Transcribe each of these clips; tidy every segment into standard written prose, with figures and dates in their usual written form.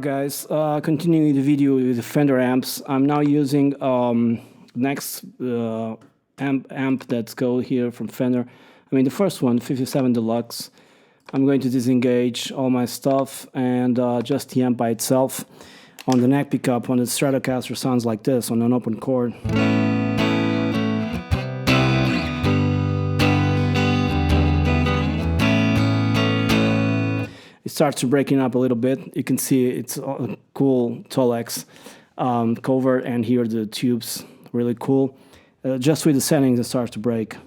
guys, continuing the video with the Fender amps. I'm now using next amp that's go here from Fender. I mean the first one, 57 Deluxe. I'm going to disengage all my stuff and just the amp by itself. On the neck pickup on the Stratocaster sounds like this on an open chord. It starts to breaking up a little bit. You can see it's a cool Tolex cover, and here the tubes, really cool. Just with the settings it starts to break.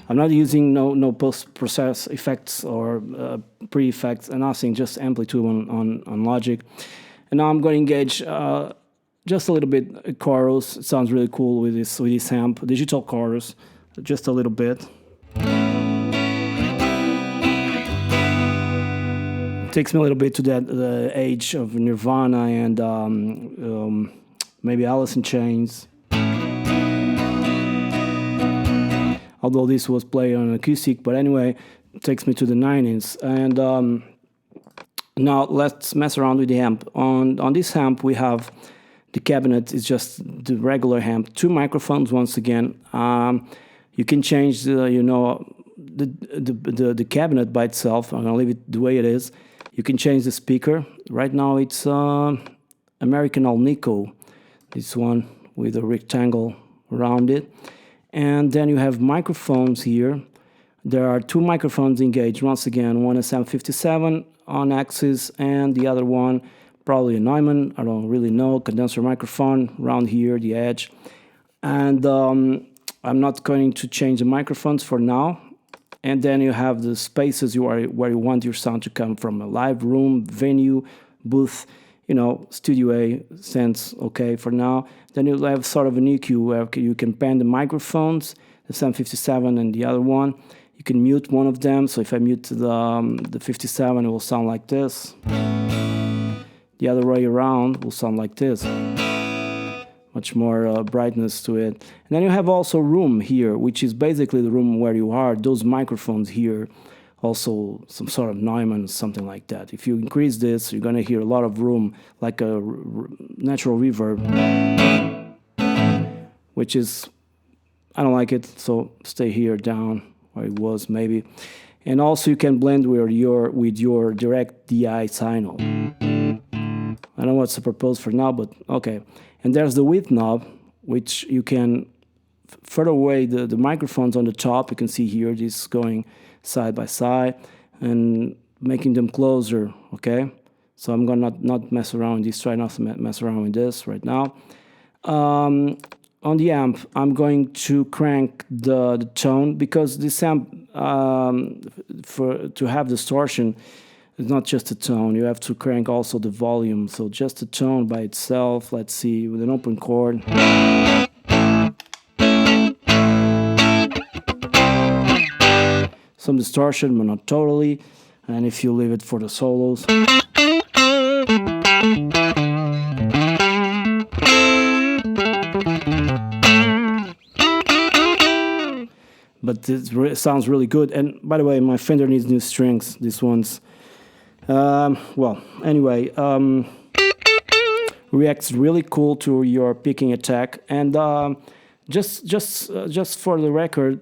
I'm not using no post-process effects or pre-effects and nothing, just Amplitube on Logic. And now I'm going to engage just a little bit chorus. It sounds really cool with this amp, digital chorus. Just a little bit. It takes me a little bit to the age of Nirvana and maybe Alice in Chains. Although this was played on acoustic, but anyway, it takes me to the 90s. And now let's mess around with the amp. On this amp we have the cabinet. It's just the regular amp. 2 microphones once again. You can change the cabinet by itself. I'm gonna leave it the way it is. You can change the speaker. Right now it's American Alnico, this one with a rectangle around it. And then you have microphones here. There are 2 microphones engaged once again. One is M57 on axis, and the other one probably a Neumann. I don't really know. Condenser microphone around here, the edge, and I'm not going to change the microphones for now. And then you have the spaces where you want your sound to come from: a live room, venue, booth, Studio A, sense, okay, for now. Then you have sort of an EQ where you can pan the microphones, the M57 and the other one. You can mute one of them, so if I mute the 57, it will sound like this. The other way around will sound like this. Much more brightness to it. And then you have also room here, which is basically the room where you are. Those microphones here, also some sort of Neumann, something like that. If you increase this, you're going to hear a lot of room, like a natural reverb, which is, I don't like it, so stay here down where it was maybe. And also you can blend with your direct DI signal. I don't know what's the purpose for now, but okay. And there's the width knob, which you can further away the microphones on the top. You can see here this going side by side and making them closer, okay? So I'm gonna not mess around with this, try not to mess around with this right now. On the amp, I'm going to crank the tone, because this amp, to have distortion, it's not just a tone, you have to crank also the volume. So just a tone by itself, let's see, with an open chord. Some distortion, but not totally. And if you leave it for the solos. But it sounds really good. And by the way, my Fender needs new strings, these ones. Well, anyway, reacts really cool to your picking attack, and just for the record,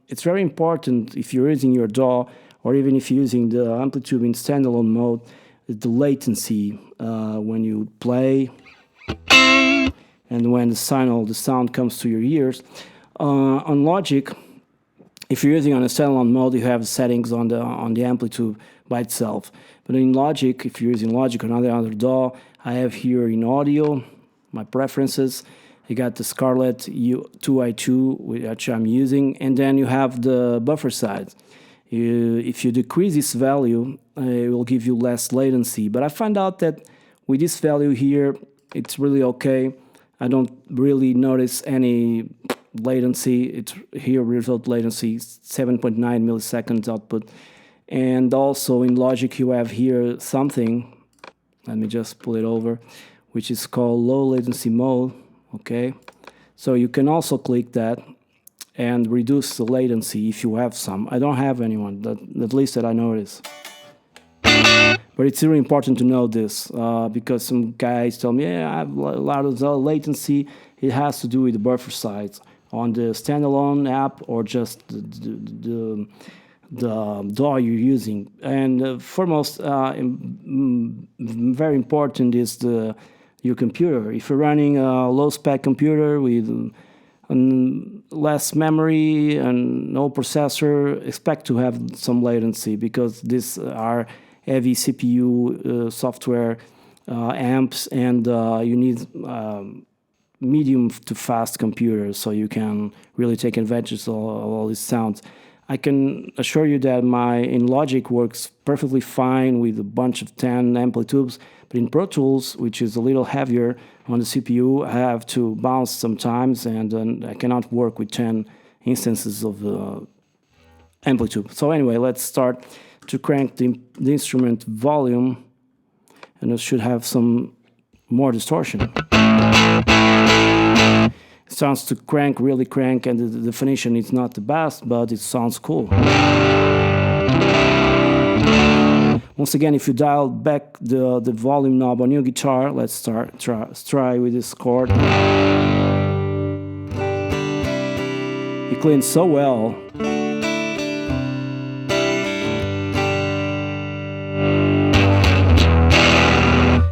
it's very important if you're using your DAW, or even if you're using the Amplitube in standalone mode, the latency when you play and when the sound comes to your ears. On Logic, if you're using on a standalone mode, you have settings on the Amplitube by itself. But in Logic, if you're using Logic or another DAW, I have here in audio my preferences. You got the Scarlett 2i2, which I'm using, and then you have the buffer size. If you decrease this value, it will give you less latency. But I find out that with this value here, it's really okay. I don't really notice any latency. It's here result latency 7.9 milliseconds output. And also in Logic you have here something, let me just pull it over, which is called low latency mode. Okay, so you can also click that and reduce the latency if you have some. I don't have anyone, at least that I notice. But it's really important to know this because some guys tell me, yeah, I have a lot of latency. It has to do with the buffer size on the standalone app or just the DAW you're using. And foremost, very important is your computer. If you're running a low-spec computer with less memory and no processor, expect to have some latency because these are heavy CPU software amps, and you need medium to fast computers so you can really take advantage of all these sounds. I can assure you that in Logic works perfectly fine with a bunch of 10 Amplitubes, but in Pro Tools, which is a little heavier on the CPU, I have to bounce sometimes, and I cannot work with 10 instances of Amplitube. So anyway, let's start to crank the instrument volume, and it should have some more distortion. It sounds to crank, really crank, and the definition is not the best, but it sounds cool. Once again, if you dial back the volume knob on your guitar, let's try with this chord. It cleans so well.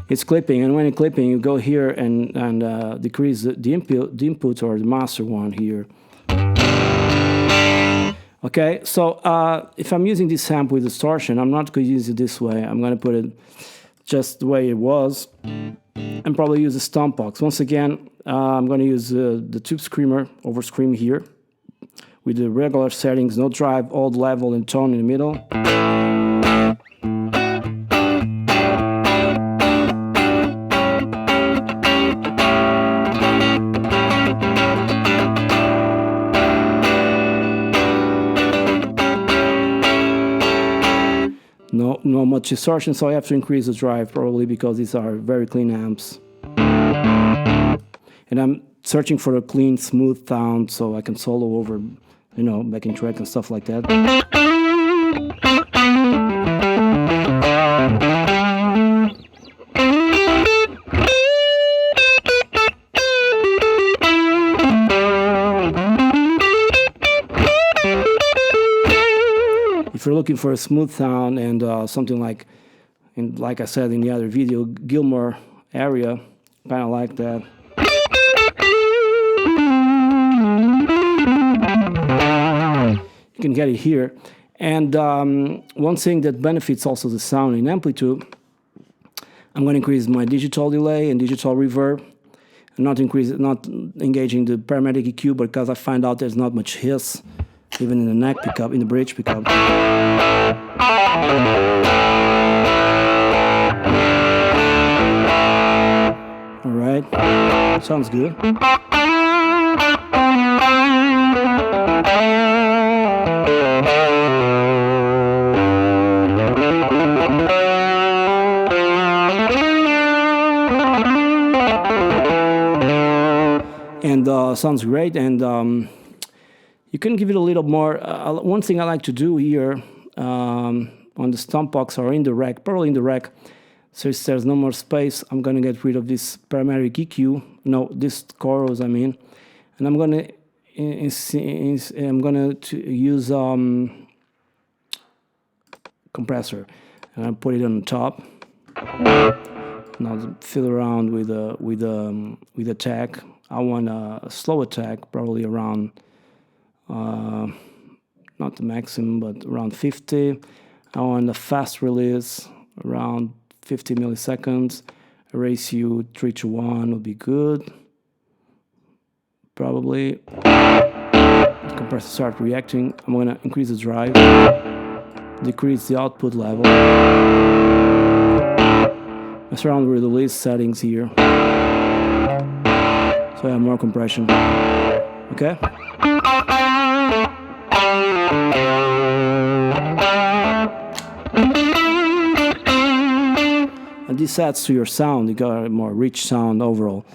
It's clipping, and when you're clipping, you go here and decrease the input or the master one here. Okay, so if I'm using this amp with distortion, I'm not going to use it this way. I'm going to put it just the way it was, and probably use the stompbox. Once again, I'm going to use the tube screamer over scream here with the regular settings, no drive, old level, and tone in the middle. No much distortion, so I have to increase the drive probably because these are very clean amps. And I'm searching for a clean, smooth sound so I can solo over, backing track and stuff like that. If you're looking for a smooth sound and something like I said in the other video, Gilmore area, kind of like that. You can get it here. And one thing that benefits also the sound in Amplitube, I'm going to increase my digital delay and digital reverb. I'm not engaging the parametric EQ because I find out there's not much hiss. Even in the neck pickup, in the bridge pickup. All right, sounds good. And sounds great, and you can give it a little more. One thing I like to do here on the stompbox or in the rack, probably in the rack, so if there's no more space, I'm going to get rid of this parametric EQ, this chorus, I mean, and I'm going to use compressor, and I put it on the top. Now fiddle around with attack. I want a slow attack, probably around. Not the maximum, but around 50. I want a fast release around 50 milliseconds. A ratio 3:1 would be good. Probably. The compressor start reacting. I'm going to increase the drive, decrease the output level. Mess around with the release settings here, so I have more compression. Okay. And this adds to your sound. You got a more rich sound overall.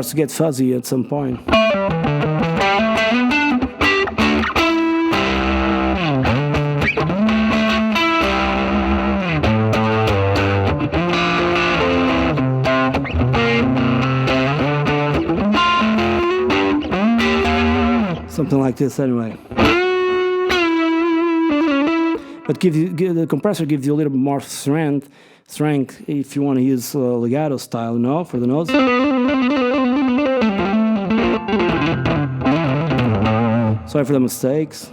starts to get fuzzy at some point. Something like this anyway. But the compressor gives you a little bit more strength if you want to use legato style, you know, for the notes. Sorry for the mistakes.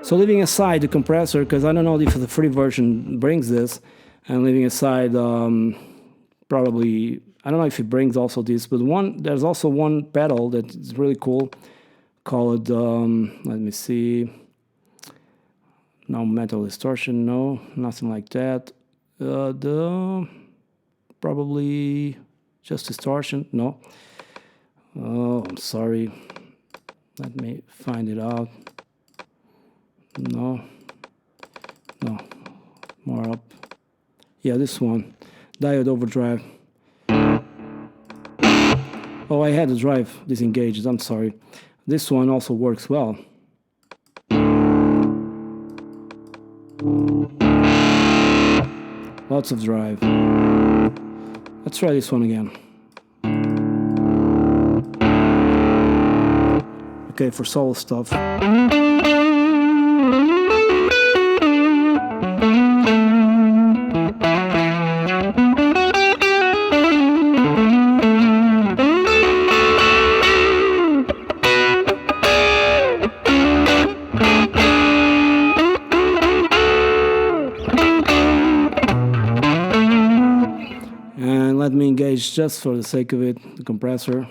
So leaving aside the compressor, because I don't know if the free version brings this, and leaving aside probably, I don't know if it brings also this, but there's also one pedal that is really cool called, let me see, no metal distortion, no, nothing like that. Probably just distortion, no. Oh, I'm sorry. Let me find it out. No, more up. Yeah, this one, diode overdrive. Oh, I had the drive disengaged, I'm sorry. This one also works well. Lots of drive. Let's try this one again. Okay, for solo stuff. Let me engage, just for the sake of it, the compressor.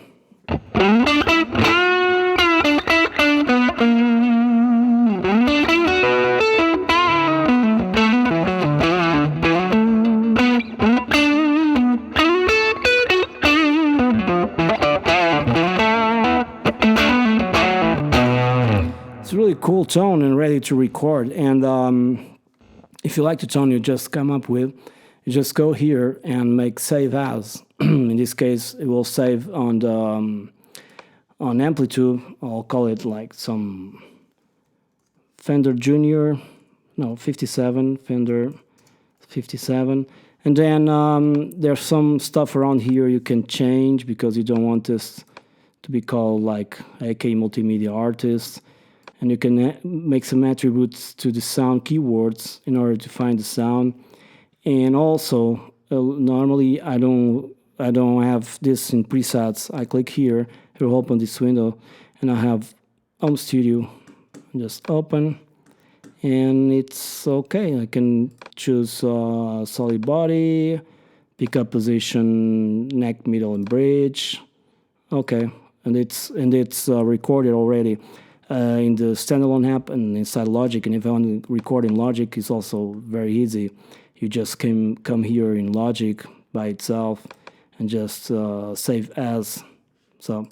It's a really cool tone and ready to record. And if you like the tone you just come up with, you just go here and make save as. In this case, it will save on the on Amplitube. I'll call it like some Fender Junior, no, 57, Fender 57. And then there's some stuff around here you can change because you don't want this to be called like AK Multimedia Artist. And you can make some attributes to the sound keywords in order to find the sound. And also, normally I don't have this in presets. I click here, it will open this window, and I have Home Studio. Just open, and it's okay. I can choose solid body, pickup position, neck, middle, and bridge. Okay, and it's recorded already in the standalone app and inside Logic. And if I want to record in Logic, it's also very easy. You just come here in Logic by itself and just save as. So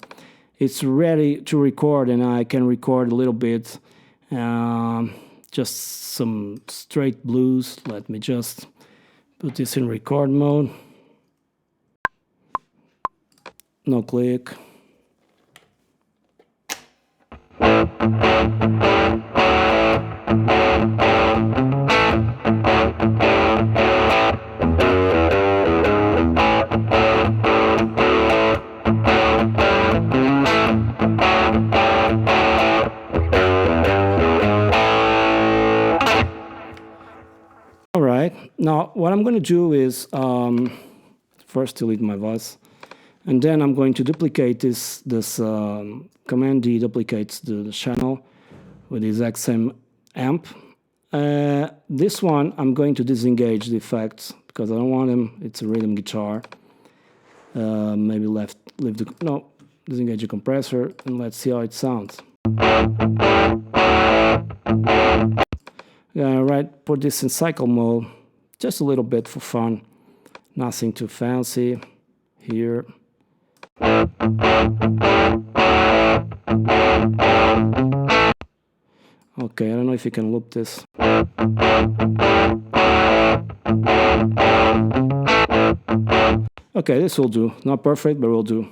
it's ready to record, and I can record a little bit, just some straight blues. Let me just put this in record mode. No click. Now, what I'm going to do is first delete my voice, and then I'm going to duplicate this Command D duplicates the channel with the exact same amp. This one I'm going to disengage the effects because I don't want them. It's a rhythm guitar. Maybe disengage the compressor, and let's see how it sounds. Right, put this in cycle mode. Just a little bit for fun, nothing too fancy here. Okay, I don't know if you can loop this. Okay, this will do. Not perfect, but will do.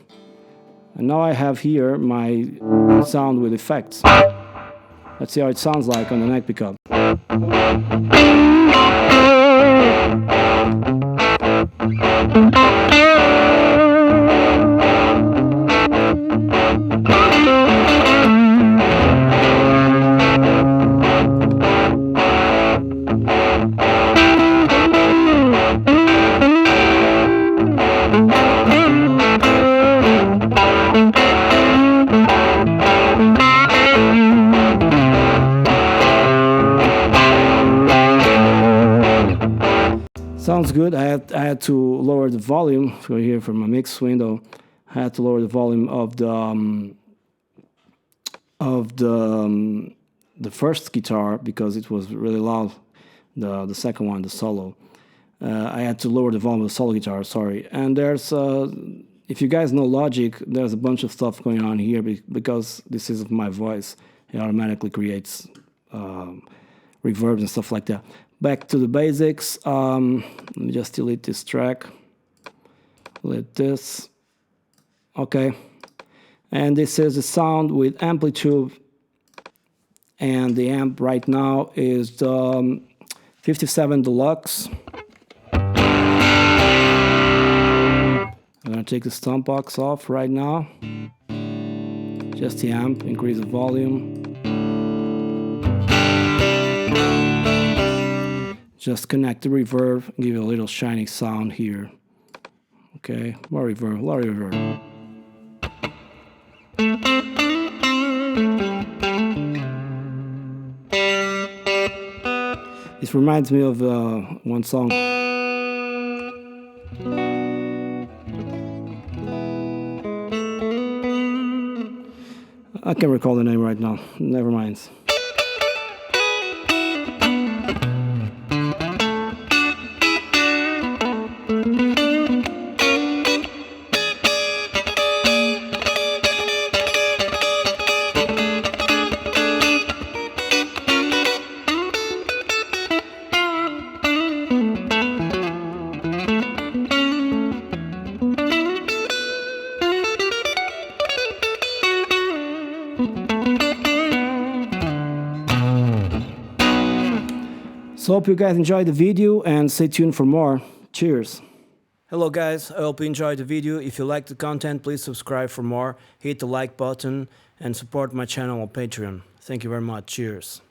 And now I have here my sound with effects. Let's see how it sounds like on the neck pickup. Sounds good. I had to lower the volume for here from my mix window. I had to lower the volume of the first guitar because it was really loud. The second one, the solo. I had to lower the volume of the solo guitar. Sorry. And there's if you guys know Logic, there's a bunch of stuff going on here because this is my voice. It automatically creates reverb and stuff like that. Back to the basics. Let me just delete this track. Delete this. Okay. And this is the sound with Amplitube. And the amp right now is the 57 Deluxe. I'm going to take the stompbox off right now. Just the amp, increase the volume. Just connect the reverb, give it a little shiny sound here. Okay, more reverb, a lot of reverb. This reminds me of one song. I can't recall the name right now, never mind. So hope you guys enjoyed the video and stay tuned for more. Cheers. Hello guys, I hope you enjoyed the video. If you liked the content, please subscribe for more, hit the like button and support my channel on Patreon. Thank you very much. Cheers.